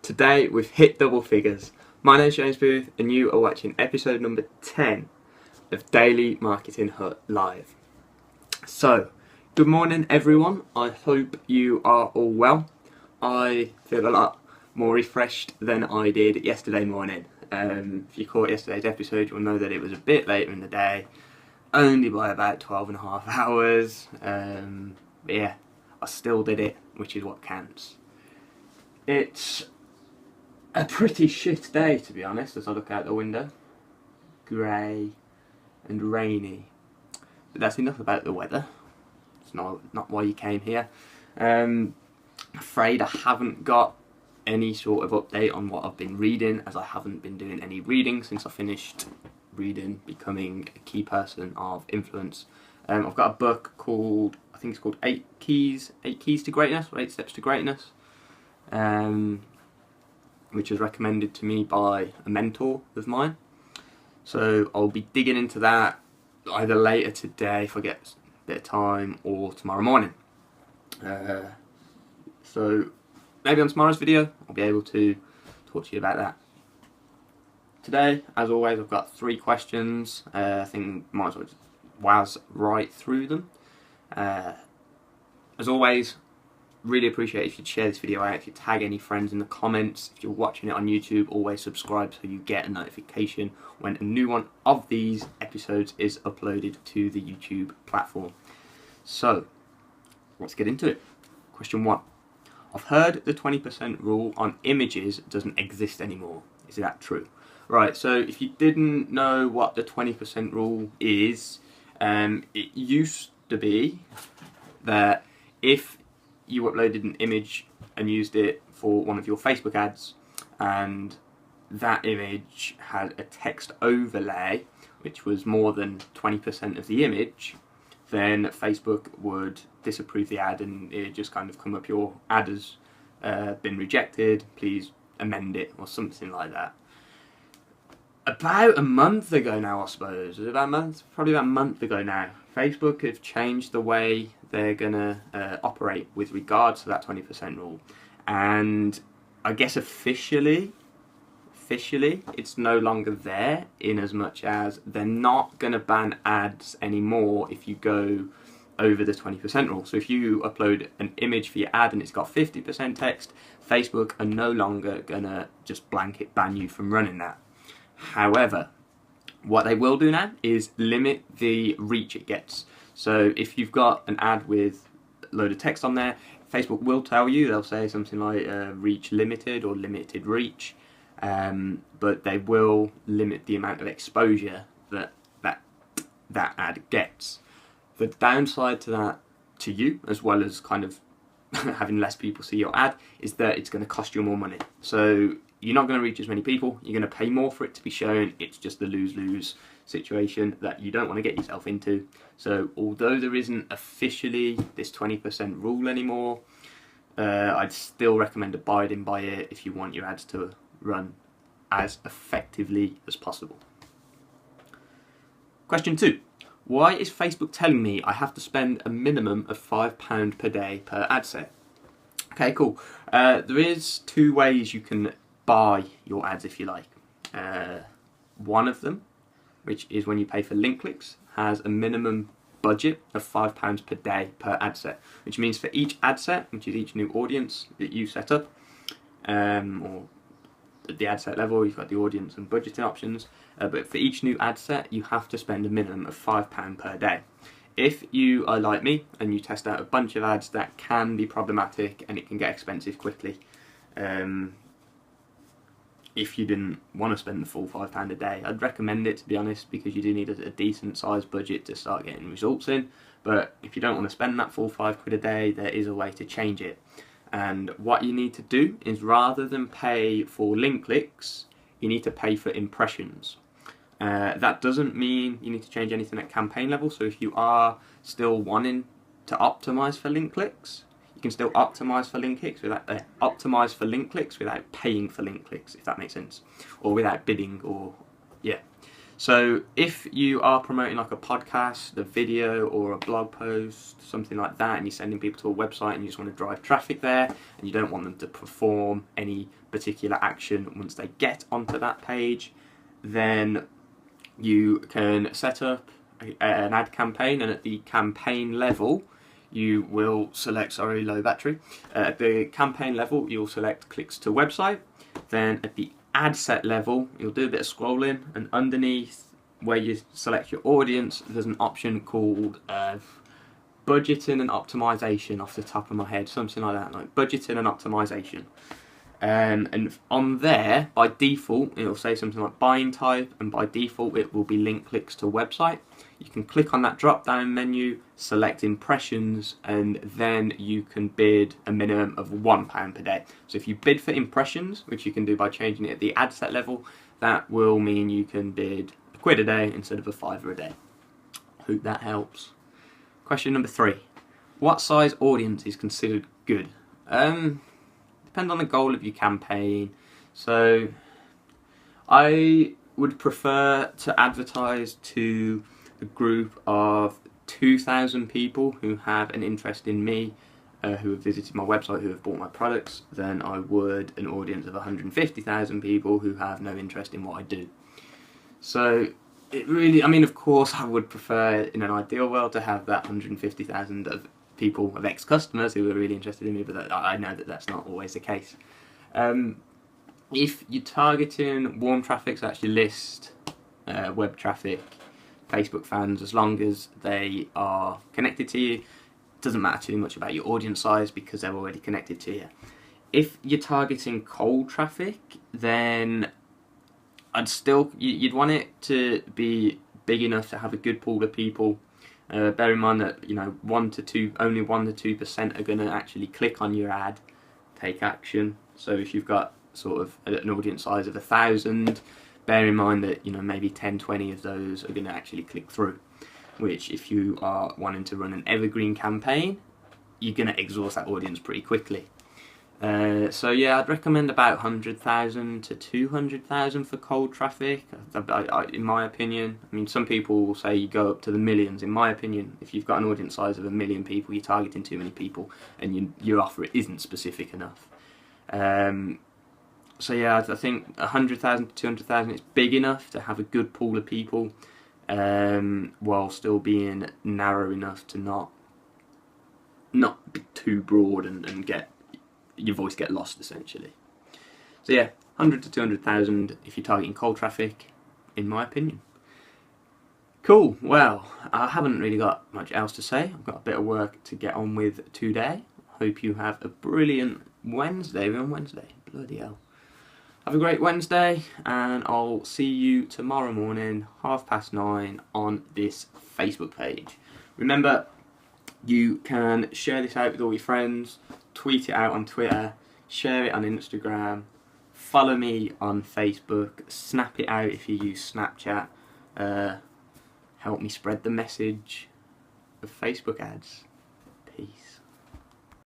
Today we've hit double figures. My name's James Booth and you are watching episode number 10 of Daily Marketing Hut Live. So, good morning everyone. I hope you are all well. I feel a lot more refreshed than I did yesterday morning. If you caught yesterday's episode, you'll know that it was a bit later in the day, only by about 12 and a half hours. But yeah, I still did it, which is what counts. It's a pretty shit day, to be honest, as I look out the window. Grey and rainy. But that's enough about the weather. It's not why you came here. I'm afraid I haven't got any sort of update on what I've been reading, as I haven't been doing any reading since I finished reading Becoming a Key Person of Influence. I've got a book called, I think it's called 8 Keys to Greatness, or 8 Steps to Greatness. Which was recommended to me by a mentor of mine. So I'll be digging into that either later today if I get a bit of time, or tomorrow morning. So maybe on tomorrow's video I'll be able to talk to you about that. Today, as always, I've got 3 questions. I think might as well just waz right through them. As always, really appreciate it if you'd share this video out, if you tag any friends in the comments. If you're watching it on YouTube, always subscribe so you get a notification when a new one of these episodes is uploaded to the YouTube platform. So, let's get into it. Question 1. I've heard the 20% rule on images doesn't exist anymore. Is that true? Right, so if you didn't know what the 20% rule is, it used to be that if you uploaded an image and used it for one of your Facebook ads, and that image had a text overlay which was more than 20% of the image, then Facebook would disapprove the ad and it just kind of come up, your ad has been rejected, please amend it, or something like that. About a month ago now, I suppose, was it about a month? Probably about a month ago now, Facebook have changed the way they're going to operate with regards to that 20% rule. And I guess officially, it's no longer there, in as much as they're not going to ban ads anymore if you go over the 20% rule. So if you upload an image for your ad and it's got 50% text, Facebook are no longer going to just blanket ban you from running that. However, what they will do now is limit the reach it gets. So if you've got an ad with a load of text on there, Facebook will tell you, they'll say something like reach limited or limited reach, but they will limit the amount of exposure that ad gets. The downside to that, to you, as well as kind of having less people see your ad, is that it's going to cost you more money. So you're not going to reach as many people, you're going to pay more for it to be shown. It's just the lose-lose situation that you don't want to get yourself into. So although there isn't officially this 20% rule anymore, I'd still recommend abiding by it if you want your ads to run as effectively as possible. Question 2. Why is Facebook telling me I have to spend a minimum of £5 per day per ad set? Okay, cool. There is 2 ways you can buy your ads, if you like. One of them, which is when you pay for link clicks, has a minimum budget of £5 per day per ad set, which means for each ad set, which is each new audience that you set up, or at the ad set level, you've got the audience and budgeting options, but for each new ad set, you have to spend a minimum of £5 per day. If you are like me and you test out a bunch of ads, that can be problematic and it can get expensive quickly. If you didn't want to spend the full £5 a day, I'd recommend it, to be honest, because you do need a decent sized budget to start getting results in. But if you don't want to spend that full £5 a day, there is a way to change it. And what you need to do is, rather than pay for link clicks, you need to pay for impressions. That doesn't mean you need to change anything at campaign level. So if you are still wanting to optimize for link clicks, you can still optimize for link clicks without paying for link clicks, if that makes sense, or without bidding, or yeah. So if you are promoting like a podcast, a video, or a blog post, something like that, and you're sending people to a website and you just want to drive traffic there, and you don't want them to perform any particular action once they get onto that page, then you can set up an ad campaign, and at the campaign level you will select, sorry, low battery, at the campaign level you'll select clicks to website. Then at the ad set level you'll do a bit of scrolling, and underneath where you select your audience there's an option called budgeting and optimization, off the top of my head, something like that, like budgeting and optimization. And on there, by default, it'll say something like buying type, and by default it will be link clicks to website. You can click on that drop down menu, select impressions, and then you can bid a minimum of £1 per day. So if you bid for impressions, which you can do by changing it at the ad set level, that will mean you can bid £1 a day instead of £5 a day. Hope that helps. Question number 3. What size audience is considered good? Depend on the goal of your campaign. So I would prefer to advertise to a group of 2,000 people who have an interest in me, who have visited my website, who have bought my products, than I would an audience of 150,000 people who have no interest in what I do. So it really, I mean, of course I would prefer in an ideal world to have that 150,000 of people, of ex-customers who are really interested in me, but I know that that's not always the case. If you're targeting warm traffic, so that's your list, web traffic, Facebook fans, as long as they are connected to you, it doesn't matter too much about your audience size because they're already connected to you. If you're targeting cold traffic, then you'd want it to be big enough to have a good pool of people. Bear in mind that only 1 to 2% are going to actually click on your ad, take action. So if you've got sort of an audience size of 1,000, bear in mind that maybe 10-20 of those are going to actually click through. Which, if you are wanting to run an evergreen campaign, you're going to exhaust that audience pretty quickly. So yeah, I'd recommend about 100,000 to 200,000 for cold traffic, in my opinion. I mean, some people will say you go up to the millions. In my opinion, if you've got an audience size of 1 million people, you're targeting too many people, and your offer isn't specific enough. So yeah, I think 100,000 to 200,000 is big enough to have a good pool of people, while still being narrow enough to not be too broad and get your voice get lost, essentially. So yeah, 100 to 200,000 if you're targeting cold traffic, in my opinion. Cool, well, I haven't really got much else to say. I've got a bit of work to get on with today. Hope you have a brilliant Wednesday. We're on Wednesday, bloody hell. Have a great Wednesday, and I'll see you tomorrow morning, 9:30 on this Facebook page. Remember, you can share this out with all your friends, tweet it out on Twitter, share it on Instagram, follow me on Facebook, snap it out if you use Snapchat. Help me spread the message of Facebook ads.